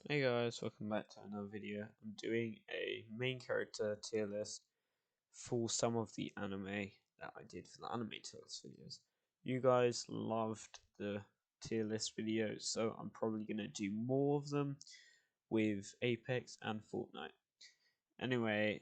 Hey guys, welcome back to another video. I'm doing a main character tier list for some of the anime that I did for the anime tier list videos. You guys loved the tier list videos, so I'm probably going to do more of them with Apex and Fortnite. Anyway,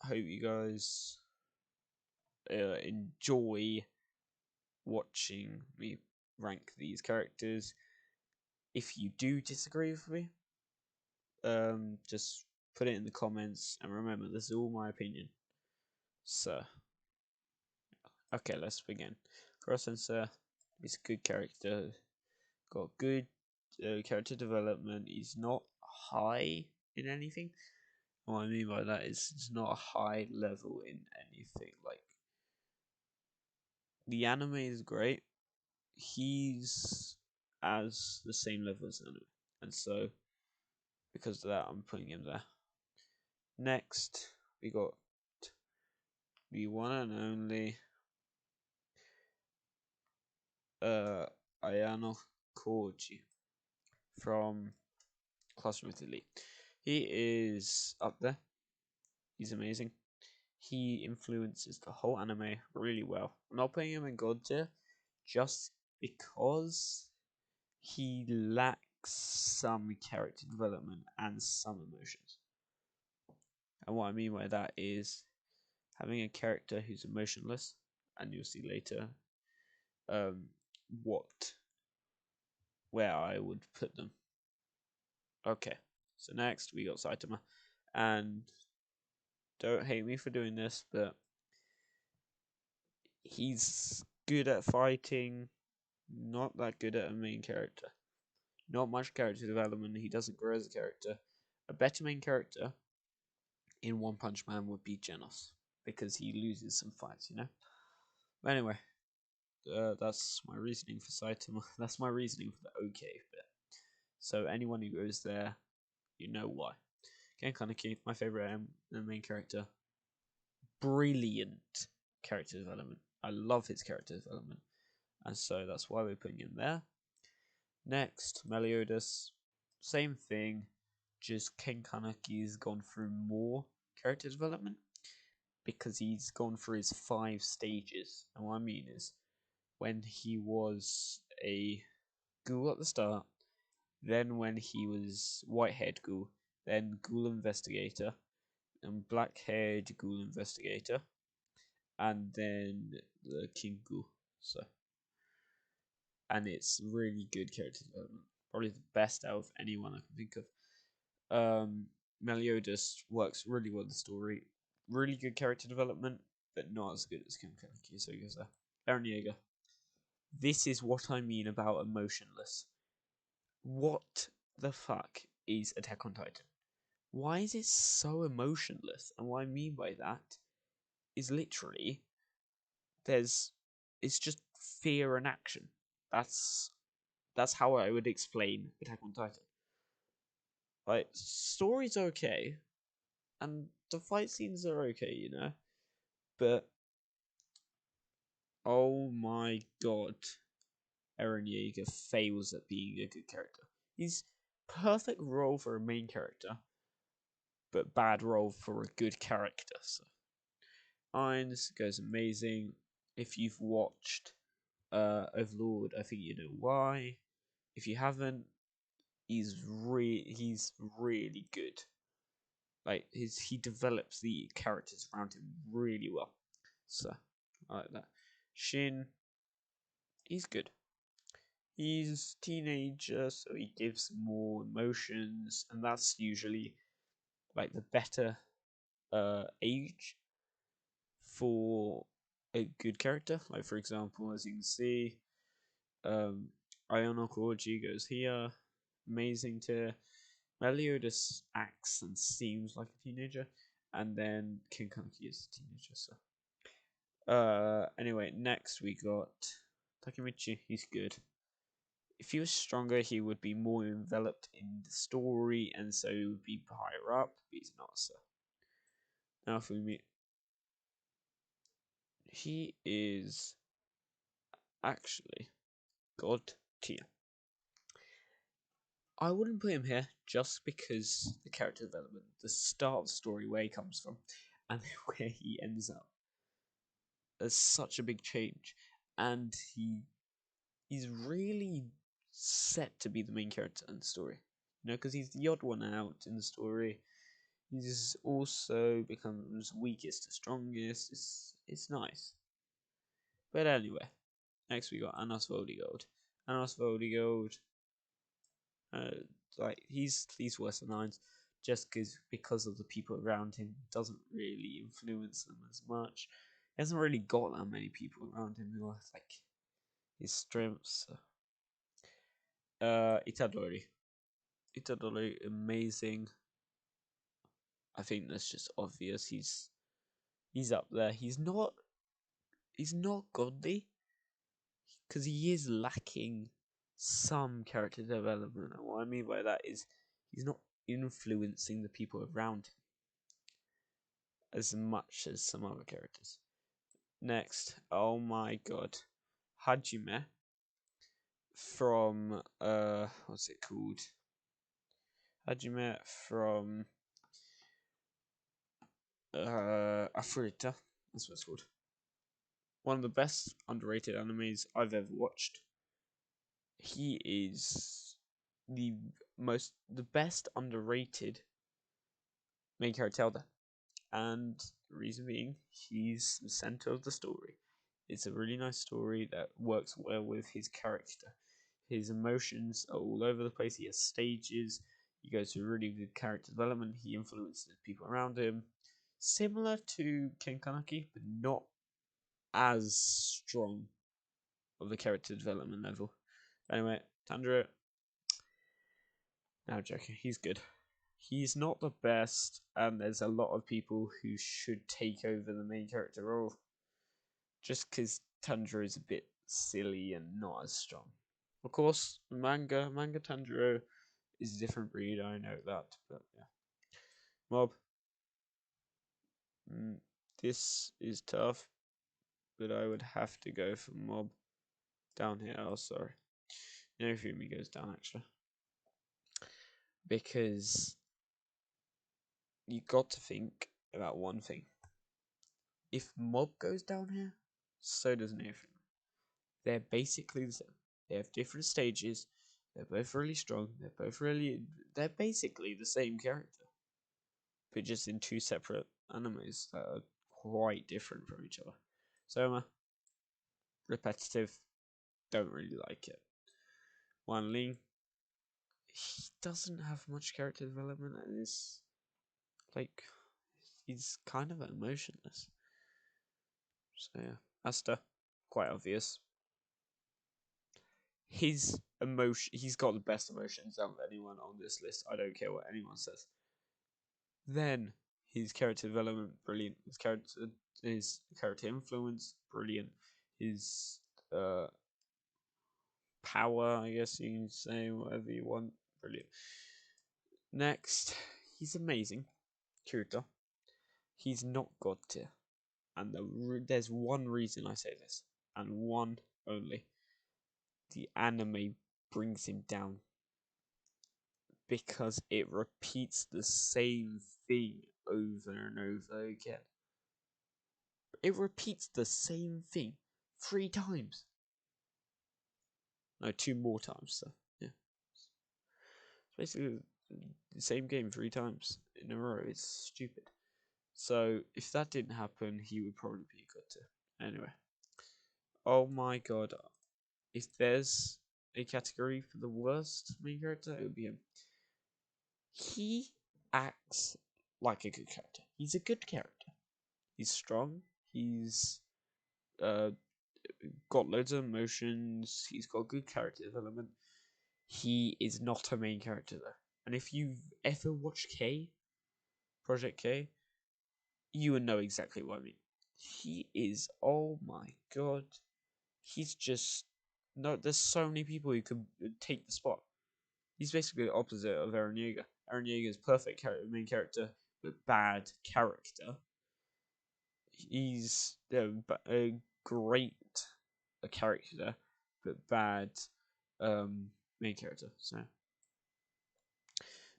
hope you guys enjoy watching me rank these characters. If you do disagree with me, just put it in the comments, and remember, this is all my opinion. So, okay, let's begin. Cross Sensor is a good character, got good character development. He's not high in anything. What I mean by that is it's not a high level in anything. Like, the anime is great. He's as the same level as anime, and so because of that, I'm putting him there. Next, we got the one and only Ayano Koji from Classroom with Elite. He is up there. He's amazing. He influences the whole anime really well. I'm not putting him in God tier just because he lacks some character development and some emotions. And what I mean by that is having a character who's emotionless, and you'll see later what where I would put them. Okay, so next we got Saitama, and don't hate me for doing this, but he's good at fighting, not that good at a main character. Not much character development, he doesn't grow as a character. A better main character in One Punch Man would be Genos, because he loses some fights, you know? But anyway, that's my reasoning for Saitama. That's my reasoning for the okay bit. So anyone who goes there, you know why. Ken Kaneki, my favorite main character. Brilliant character development. I love his character development, and so that's why we're putting him there. Next, Meliodas, same thing, just Ken Kaneki's gone through more character development because he's gone through his 5 stages. And what I mean is, when he was a ghoul at the start, then when he was white-haired ghoul, then ghoul investigator, and black-haired ghoul investigator, and then the king ghoul. So, and it's really good character development. Probably the best out of anyone I can think of. Meliodas works really well in the story. Really good character development, but not as good as Ken Kaneki. So he goes there. Eren Yeager. This is what I mean about emotionless. What the fuck is Attack on Titan? Why is it so emotionless? And what I mean by that is literally it's just fear and action. That's that's how I would explain Attack on Titan. Like, story's okay, and the fight scenes are okay, you know, but oh my god, Eren Yeager fails at being a good character. He's perfect role for a main character, but bad role for a good character. So Ainz goes amazing. If you've watched Overlord, I think you know why. If you haven't, he's really good. Like he develops the characters around him really well. So I like that. Shin, he's good. He's a teenager, so he gives more emotions, and that's usually like the better age for a good character. Like for example, as you can see, Ayano Koji goes here, amazing to Meliodas acts and seems like a teenager, and then King Kaneki is a teenager. So, anyway, next we got Takemichi. He's good. If he was stronger, he would be more enveloped in the story, and so he would be higher up. But he's not. So now for me, he is actually God tier. I wouldn't put him here just because the character development, the start of the story, where he comes from, and where he ends up. There's such a big change, and he's really set to be the main character in the story. You know, because he's the odd one out in the story. He's also becomes weakest to strongest. It's nice. But anyway, next we got Anos Voldigold. Anos Voldigold, uh, like he's worse than Nines, just because of the people around him. Doesn't really influence them as much. He hasn't really got that many people around him who are like his strengths. Itadori. Itadori, amazing. I think that's just obvious. He's up there. He's not godly because he is lacking some character development. And what I mean by that is he's not influencing the people around him as much as some other characters. Next, oh my god, Hajime from what's it called? Hajime from Afrita. That's what it's called. One of the best underrated animes I've ever watched. He is the best underrated main character, and the reason being he's the center of the story. It's a really nice story that works well with his character. His emotions are all over the place. He has stages. He goes through really good character development. He influences people around him, similar to Ken Kaneki, but not as strong of the character development level. Anyway, Tanjiro, no joking, he's good. He's not the best, and there's a lot of people who should take over the main character role just because Tanjiro is a bit silly and not as strong. Of course, manga Tanjiro is a different breed, I know that, but yeah. Mob. This is tough, but I would have to go for Mob down here. Oh, sorry. Inofumi goes down, actually. Because you got to think about one thing. If Mob goes down here, so does Inofumi. They're basically the same. They have different stages. They're both really strong. They're basically the same character, but just in two separate animes that are quite different from each other. Soma, repetitive, don't really like it. Wan Ling, he doesn't have much character development and is like he's kind of emotionless. So yeah, Asta, quite obvious. He's got the best emotions out of anyone on this list. I don't care what anyone says. Then his character development, brilliant. His character influence, brilliant. His power, I guess you can say whatever you want, brilliant. Next, he's amazing. Kirito. He's not god tier, and there's one reason I say this, and one only. The anime brings him down because it repeats the same thing over and over again. It repeats the same thing 3 times. No, 2 more times. So yeah, it's basically the same game 3 times in a row. It's stupid. So if that didn't happen, he would probably be a good too. Anyway, oh my god, if there's a category for the worst main character, it would be him. He acts like a good character. He's a good character. He's strong. He's uh, got loads of emotions. He's got good character development. He is not a main character though. And if you've ever watched Project K, you would know exactly what I mean. He is, oh my god, he's just no. There's so many people who could take the spot. He's basically the opposite of Eren Yeager. Eren Yeager is perfect main character, but bad character. He's a great character, but bad main character. So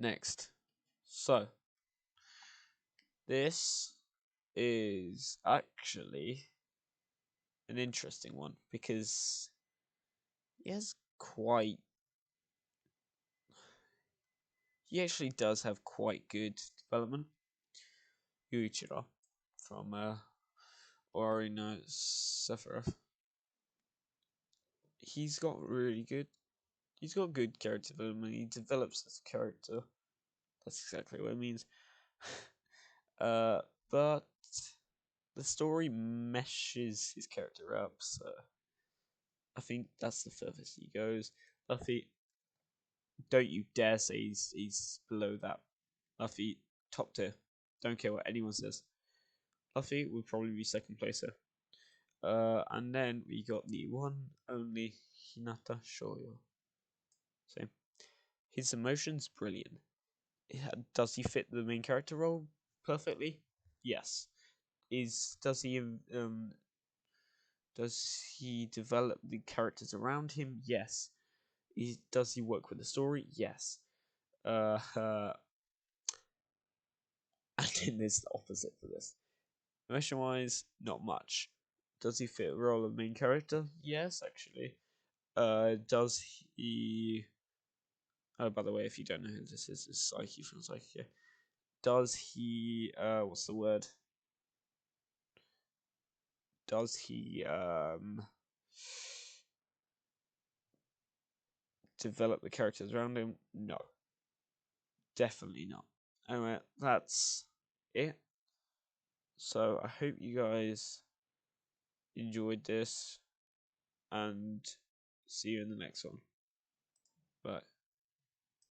Next. So, this is actually an interesting one because he has quite. He actually does have quite good development. Yuichiro from Ori no Sephiroth. He's got really good. He's got good character development. He develops as a character. That's exactly what it means. But the story meshes his character up, so I think that's the furthest he goes. Luffy, don't you dare say he's below that. Luffy, top tier. Don't care what anyone says. Luffy would probably be second placer. And then we got the one only Hinata Shoyo. So his emotions brilliant. Does he fit the main character role perfectly? Yes. Does he develop the characters around him? Yes. Does he work with the story? Yes. And then there's the opposite for this. Emotion wise, not much. Does he fit the role of main character? Yes, actually. Does he? Oh, by the way, if you don't know who this is Psyche from Psyche. Does he? What's the word? Does he develop the characters around him? No, definitely not. Anyway, that's it. So I hope you guys enjoyed this, and see you in the next one. Bye.